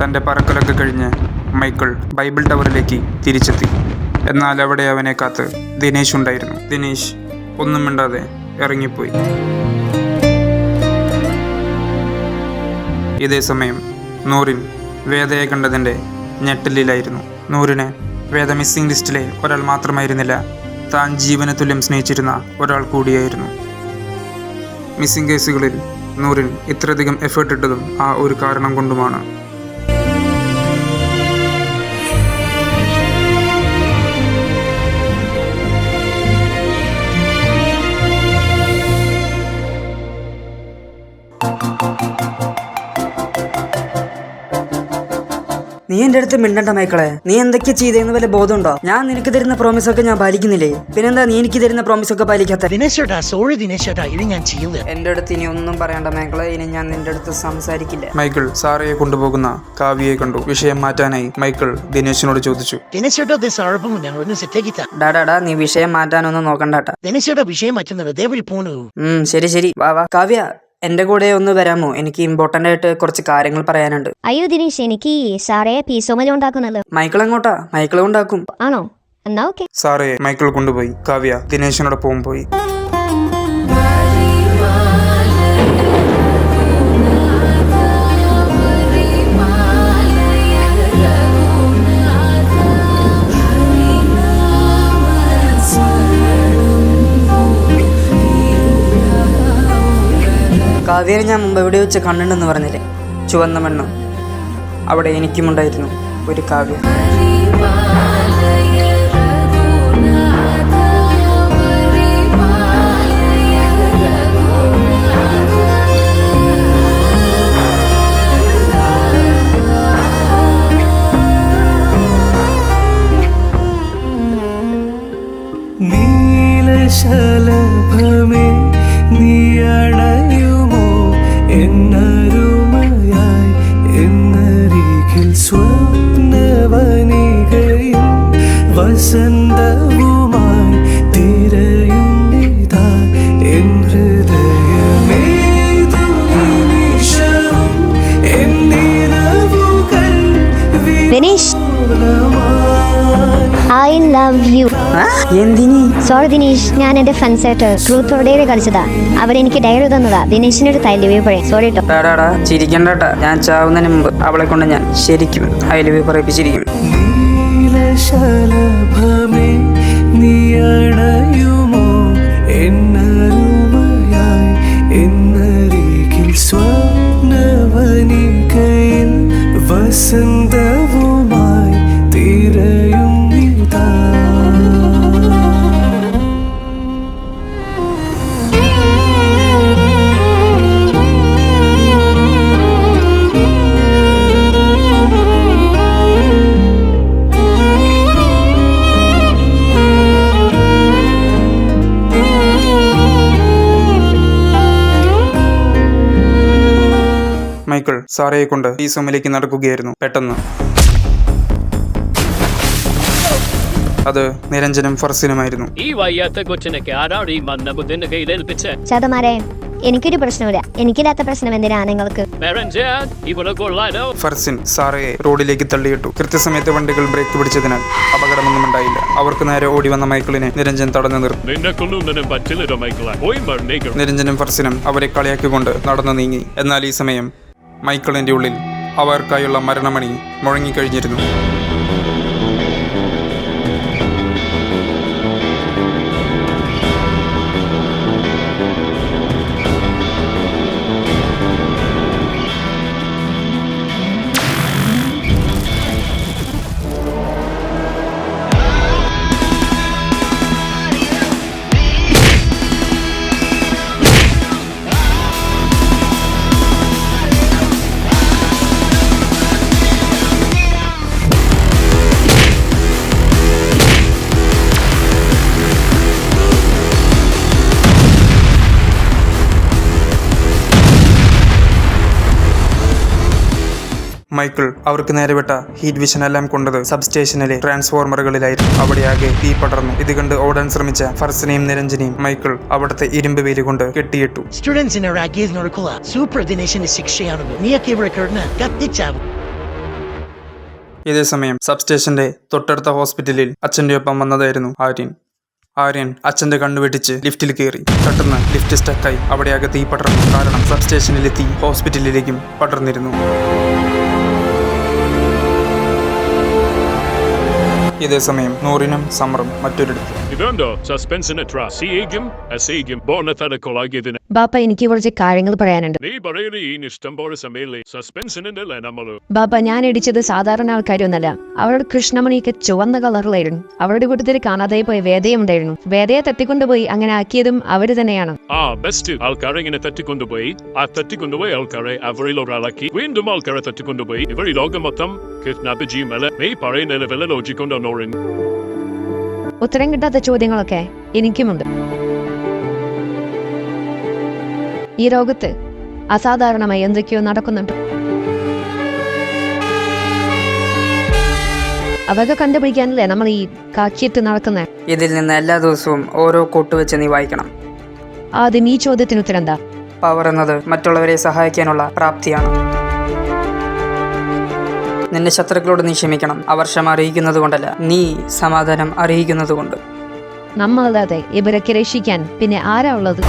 തൻ്റെ പറക്കലൊക്കെ കഴിഞ്ഞ് Michael Bible ടവറിലേക്ക് തിരിച്ചെത്തി. എന്നാൽ അവിടെ അവനെ കാത്ത് ദിനേശ് ഉണ്ടായിരുന്നു. ദിനേശ് ഒന്നും മിണ്ടാതെ ഇറങ്ങിപ്പോയി. ഇതേ സമയം നൂറിൻ വേദയെ കണ്ടതിൻ്റെ ഞെട്ടലിലായിരുന്നു. നൂറിന് വേദ മിസ്സിംഗ് ലിസ്റ്റിലെ ഒരാൾ മാത്രമായിരുന്നില്ല, താൻ ജീവന തുല്യം സ്നേഹിച്ചിരുന്ന ഒരാൾ കൂടിയായിരുന്നു. മിസ്സിംഗ് കേസുകളിൽ നൂറിൻ ഇത്രയധികം എഫേർട്ട് ഇട്ടതും ആ ഒരു കാരണം കൊണ്ടുമാണ്. നീ എന്റെ അടുത്ത് മിണ്ടണ്ട മൈക്കിളെ. നീ എന്തൊക്കെ ചെയ്തെന്ന് വല്ല ബോധമുണ്ടോ? ഞാൻ നിനക്ക് തരുന്ന പ്രോമിസ് ഒക്കെ ഞാൻ പാലിക്കുന്നില്ലേ? പിന്നെന്താ നീ എനിക്ക് തരുന്ന പ്രോമിസ് ഒക്കെ പാലിക്കാത്ത? എന്റെ അടുത്ത് ഇനി ഒന്നും പറയണ്ട മൈക്കിളെ. ഇനി ഞാൻ നിന്റെ അടുത്ത് സംസാരിക്കില്ല. മൈക്കിൾ സാറയെ കൊണ്ടുപോകുന്ന കാവ്യയെ കണ്ടു. വിഷയം മാറ്റാനായി മൈക്കിൾ ദിനേശിനോട് ചോദിച്ചു. ഡാടാ നീ വിഷയം മാറ്റാനൊന്നും നോക്കണ്ടാട്ടാ. ശരി ശരി വാ വാ. കാവ്യ എന്റെ കൂടെ ഒന്ന് വരാമോ? എനിക്ക് ഇമ്പോർട്ടന്റ് ആയിട്ട് കുറച്ച് കാര്യങ്ങൾ പറയാനുണ്ട്. അയ്യോ ദിനേശ്, എനിക്ക് സാറേ പീസോമല ഉണ്ടാക്കുന്നല്ലോ. മൈക്കിൾ എങ്ങോട്ടാ? മൈക്കിൾ ഉണ്ടാക്കും. ആണോ? എന്നാ ഓക്കെ. സാറയെ മൈക്കിൾ കൊണ്ടുപോയി. കാവ്യ ദിനേശിനോടൊപ്പം പോയി. കാവ്യനെ ഞാൻ മുമ്പ് എവിടെ വെച്ച് കണ്ടിട്ടുണ്ടെന്ന് പറഞ്ഞില്ലേ? ചുവന്ന മണ്ണും. അവിടെ എനിക്കുമുണ്ടായിരുന്നു ഒരു കാവ്യ. നീലശലഭമേ നീയണയുമോ എന്നരുമയായി എന്നരികിൽ സ്വപ്നവനികയിൽ വസന്തവുമായി തിരയുന്നിതാ എൻ ഹൃദയമേതു നിമിഷവും എന്നിരവുകൾ ദിനേശ്, ഐ ലവ് യു. എന്തിനി? സോറി ദിനേശ്, ഞാൻ എന്റെ ഫ്രണ്ട്സായിട്ട് ട്രൂത്ത് ഓർ ഡെയർ കളിച്ചതാ. അവരെനിക്ക് ഡയറി തന്നതാ. ദിനേശിനൊരു ഐ ലവ് യു പറയും. സോറി കേട്ടോ. ടാടാ ചിരിക്കണ്ടാട്ടാ. ഞാൻ ചാവുന്നതിന് മുമ്പ് അവളെ കൊണ്ട് ഞാൻ ശരിക്കും ഐ ലവ് യു പറയിപ്പിച്ചിരിക്കും. നീലശലഭമേ നീയണയുമോ എന്നരുമയായി എന്നരികിൽ സ്വപ്നവനികയിൽ വസന്തവുമായി തിരയുന്നിതാ. മൈക്കിൾ സാറയെ കൊണ്ട് ഈ സോമിലേക്ക് നടക്കുകയായിരുന്നു. പെട്ടെന്ന് അത് നിരഞ്ജനും ഫർസിനുമായിരുന്നു. ചതമാരെ, എനിക്കൊരു പ്രശ്നമില്ല. എനിക്കില്ലാത്ത പ്രശ്നം എന്തിനാ നിങ്ങൾക്ക്? ഫർസിൻ സാറയെ റോഡിലേക്ക് തള്ളിയിട്ടു. കൃത്യസമയത്ത് വണ്ടികൾ ബ്രേക്ക് പിടിച്ചതിനാൽ അപകടമൊന്നും ഉണ്ടായില്ല. അവർക്ക് നേരെ ഓടി വന്ന മൈക്കിളിനെ നിരഞ്ജൻ തടഞ്ഞു നിർത്തി. നിരഞ്ജനും ഫർസിനും അവരെ കളിയാക്കിക്കൊണ്ട് നടന്നു നീങ്ങി. എന്നാൽ ഈ സമയം മൈക്കിളിന്റെ ഉള്ളിൽ അവർക്കായുള്ള മരണമണി മുഴങ്ങിക്കഴിഞ്ഞിരുന്നു. മൈക്കിൾ അവർക്ക് നേരെ വിട്ട ഹീറ്റ് വിഷൻ എല്ലാം കൊണ്ടത് സബ്സ്റ്റേഷനിലെ ട്രാൻസ്ഫോർമറുകളിലായിരുന്നു. അവിടെയാകെ തീ പടർന്നു. ഇത് കണ്ട് ഓടാൻ ശ്രമിച്ച ഫർസിനെയും നിരഞ്ജനെയും മൈക്കിൾ അവിടുത്തെ ഇരുമ്പ് വേലി കൊണ്ട് കെട്ടിയിട്ടു. ഇതേസമയം സബ്സ്റ്റേഷന്റെ തൊട്ടടുത്ത ഹോസ്പിറ്റലിൽ അച്ഛൻ്റെ ഒപ്പം വന്നതായിരുന്നു ആര്യൻ അച്ഛന്റെ കണ്ണു വെട്ടിച്ച് ലിഫ്റ്റിൽ കയറി. പെട്ടെന്ന് ലിഫ്റ്റ് സ്റ്റക്കായി. അവിടെയാകെ തീ പടർന്നു. കാരണം സബ്സ്റ്റേഷനിലെ തീ ഹോസ്പിറ്റലിലേക്കും പടർന്നിരുന്നു. ഇതേസമയം നൂറിനും സമറും മറ്റൊരിടത്ത്. ഇതുണ്ടോ സസ്പെൻസിന് ട്രാസിയേക്കും അസേക്കും ബോർണത്തടക്കൊളാകിയതിന് ബാപ്പ എനിക്ക് കുറച്ച് കാര്യങ്ങൾ പറയാനുണ്ട്. നീ പറയുന്ന ഈ ഇഷ്ടം പോലെ സമയല്ലേ സസ്പെൻസിനല്ലേ നമ്മള്. ബാപ്പ ഞാൻ ഇടിച്ചത് സാധാരണ ആൾക്കാരൊന്നല്ല. അവരുടെ കൃഷ്ണമണിയൊക്കെ ചുവന്ന കളറിലായിരുന്നു. അവരുടെ കൂട്ടത്തിൽ കാണാതെ പോയ വേദയുണ്ടായിരുന്നു. വേദയെ തട്ടിക്കൊണ്ടുപോയി അങ്ങനെ ആക്കിയതും അവര് തന്നെയാണ്. ബെസ്റ്റ്. ആൾക്കാരെ ഇങ്ങനെ തട്ടിക്കൊണ്ടുപോയി ആൾക്കാരെ അവരിൽ ഒരാളാക്കി വീണ്ടും ആൾക്കാരെ തട്ടിക്കൊണ്ടുപോയി ഇവർ ഈ ലോകം മൊത്തം കിഡ്നാപ്പ് ചെയ്യുമല്ല. നീ പറയുന്നതിന് വല്ല ലോജിക്കുണ്ടോ നോറിൻ? ഉത്തരം കിട്ടാത്ത ചോദ്യങ്ങളൊക്കെ എനിക്കുമുണ്ട്. ഈ ലോകത്ത് അസാധാരണമായി എന്തൊക്കെയോ നടക്കുന്നുണ്ട്. അതൊക്കെ കണ്ടുപിടിക്കാനല്ലേ നമ്മൾ ഈ കാക്കിയിട്ട് നടക്കുന്നത്. ഇതിൽ നിന്ന് എല്ലാ ദിവസവും ഓരോ കോട്ട് വെച്ച് നീ വായിക്കണം. ആദ്യം ഈ ചോദ്യത്തിന് ഉത്തരം എന്താ? പവർ എന്നത് മറ്റുള്ളവരെ സഹായിക്കാനുള്ള പ്രാപ്തിയാണ്. നിന്റെ ശത്രുക്കളോട് നീ ക്ഷമിക്കണം. അവർ ക്ഷമ അറിയിക്കുന്നത് കൊണ്ടല്ല, നീ സമാധാനം അറിയിക്കുന്നത് കൊണ്ട്. നമ്മളല്ലാതെ ഇവരൊക്കെ രക്ഷിക്കാൻ പിന്നെ ആരാ ഉള്ളത്?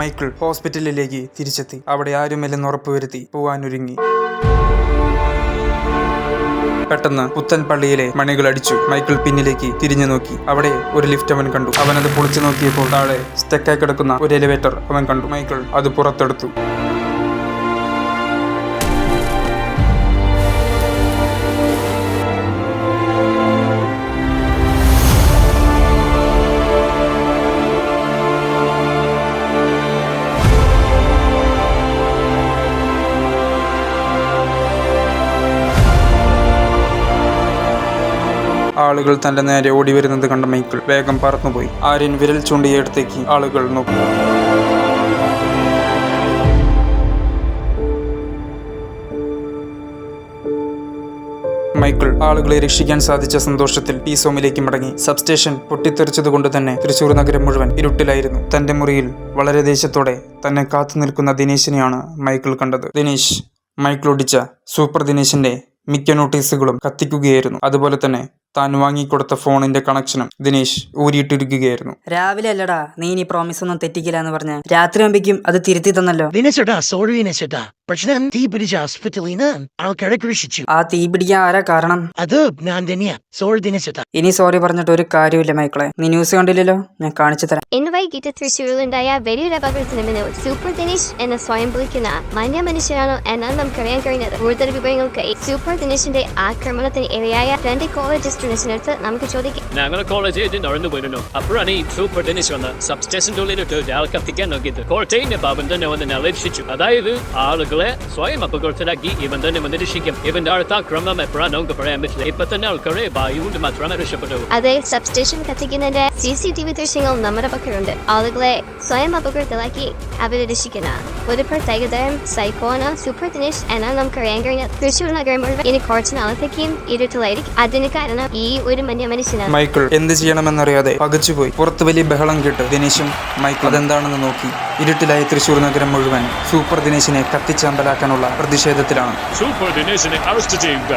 മൈക്കിൾ ഹോസ്പിറ്റലിലേക്ക് തിരിച്ചെത്തി. അവിടെ ആരുമില്ലെന്ന് ഉറപ്പുവരുത്തി പോവാനൊരുങ്ങി. പെട്ടെന്ന് പുത്തൻ പള്ളിയിലെ മണികൾ അടിച്ചു. മൈക്കിൾ പിന്നിലേക്ക് തിരിഞ്ഞു നോക്കി. അവിടെ ഒരു ലിഫ്റ്റ് അവൻ കണ്ടു. അവനത് പൊളിച്ചു നോക്കിയപ്പോൾ താഴെ സ്റ്റക്കായി കിടക്കുന്ന ഒരു എലിവേറ്റർ അവൻ കണ്ടു. മൈക്കിൾ അത് പുറത്തെടുത്തു. ആളുകൾ തന്റെ നേരെ ഓടി വരുന്നത് കണ്ട മൈക്കിൾ വേഗം പറന്നുപോയി. ആര്യൻ വിരൽ ചൂണ്ടിയടുത്തേക്ക് ആളുകൾ നോക്കി. മൈക്കിൾ ആളുകളെ രക്ഷിക്കാൻ സാധിച്ച സന്തോഷത്തിൽ പീസോമിലേക്ക് മടങ്ങി. സബ്സ്റ്റേഷൻ പൊട്ടിത്തെറിച്ചതുകൊണ്ട് തന്നെ തൃശൂർ നഗരം മുഴുവൻ ഇരുട്ടിലായിരുന്നു. തന്റെ മുറിയിൽ വളരെ ദേഷ്യത്തോടെ തന്നെ കാത്തു നിൽക്കുന്ന ദിനേശിനെയാണ് മൈക്കിൾ കണ്ടത്. ദിനേശ് മൈക്കിൾ ഒടിച്ച സൂപ്പർ ദിനേശിന്റെ മിക്ക നോട്ടീസുകളും കത്തിക്കുകയായിരുന്നു. അതുപോലെ തന്നെ താൻ വാങ്ങിക്കൊടുത്ത ഫോണിന്റെ കണക്ഷനും ദിനേശ് ഊരിയിട്ടിരിക്കുകയായിരുന്നു. രാവിലെ അല്ലടാ നീ ഇനി പ്രോമിസ് ഒന്നും തെറ്റിക്കില്ല എന്ന് പറഞ്ഞ് രാത്രി ആകുമ്പേക്കും അത് തിരുത്തി തന്നല്ലോ. ദിനേശേട്ടാ സോറി ദിനേശേട്ടാ. പ്രശ്നം തീ പിടിച്ച ഹോസ്പിറ്റലിൽ നിന്ന് ആൾക്കാരെ രക്ഷിച്ചു. ആ തീ പിടിക്കാൻ ആരാ കാരണം? അത് ഞാൻ തന്നെയാ. സോറി ദിനേശേട്ടാ. ഇനി സോറി പറഞ്ഞിട്ട് ഒരു കാര്യമില്ല മൈക്കിളെ. നീ ന്യൂസ് കണ്ടില്ലല്ലോ, ഞാൻ കാണിച്ചു തരാം. ഇന്ന് വൈകിട്ട് തൃശ്ശൂരിലുണ്ടായ വലിയൊരു അപകടത്തിന് പിന്നിൽ സൂപ്പർ ദിനേശ് എന്ന സ്വയം വിളിക്കുന്ന മാന്യ മനുഷ്യരാണോ എന്നാണ് നമുക്കറിയാൻ കഴിഞ്ഞത്. കൂടുതൽ വിവരങ്ങൾക്ക് സൂപ്പർ ദിനേശിന്റെ ആക്രമണത്തിന് ഇരയായ 2 കോളേജ് സ്റ്റുഡൻസിനടുത്ത് നമുക്ക് ചോദിക്കാം. ഞങ്ങളുടെ കോളേജ് നടന്നു പോയിരുന്നു. അപ്പോഴാണ് ഈ സൂപ്പർ ദിനേശ് വന്ന് സബ്സ്റ്റേഷൻ്റെ ഉള്ളിലിട്ട് ഒരാൾ കത്തിക്കാൻ നോക്കിയത്. കോട്ടയിന്റെ ബാബൻ തന്നെ വന്ന് രക്ഷിച്ചു. അതായത് ആളുകളെ സ്വയം അപകടത്തിലാക്കി ഇവൻ തന്നെ വന്ന് രക്ഷിക്കും. ഇവന്റെ അടുത്ത ആക്രമണം എപ്പോഴാണ് നമുക്ക് പറയാൻ പറ്റില്ല. ഇപ്പൊ തന്നെ ആൾക്കാരെ വായുകൊണ്ട് മാത്രമേ രക്ഷപ്പെട്ടു. അതെ, സബ്സ്റ്റേഷൻ കത്തിക്കുന്നതിന്റെ CCTV ദൃശ്യങ്ങൾ നമ്മുടെ പക്കലുണ്ട്. ആളുകളെ സ്വയം അപകടത്തിലാക്കി അവരെ രക്ഷിക്കുന്ന ഒരു പ്രത്യേകതരം സൈക്കോന സൂപ്പർ ദിനേശ് എന്നാണ് നമുക്കറിയാൻ കഴിഞ്ഞത്. തൃശ്ശൂർ നഗരം മുഴുവൻ ഇനി കുറച്ച് നാളത്തേക്കും ഇരുട്ടിലായിരിക്കും. അതിന് കാരണം ഈ ഒരു മനുഷ്യനാണ്. മൈക്കിൾ എന്ത് ചെയ്യണമെന്നറിയാതെ പകച്ചുപോയി. പുറത്ത് വലിയ ബഹളം കേട്ട് ദിനേശും മൈക്കിൾ അതെന്താണെന്ന് നോക്കി. ഇരുട്ടിലായ തൃശ്ശൂർ നഗരം മുഴുവൻ സൂപ്പർ ദിനേശിനെ കത്തിച്ചാമ്പലാക്കാനുള്ള പ്രതിഷേധത്തിലാണ്. സൂപ്പർ ദിനേശിനെ അറസ്റ്റ് ചെയ്യുക.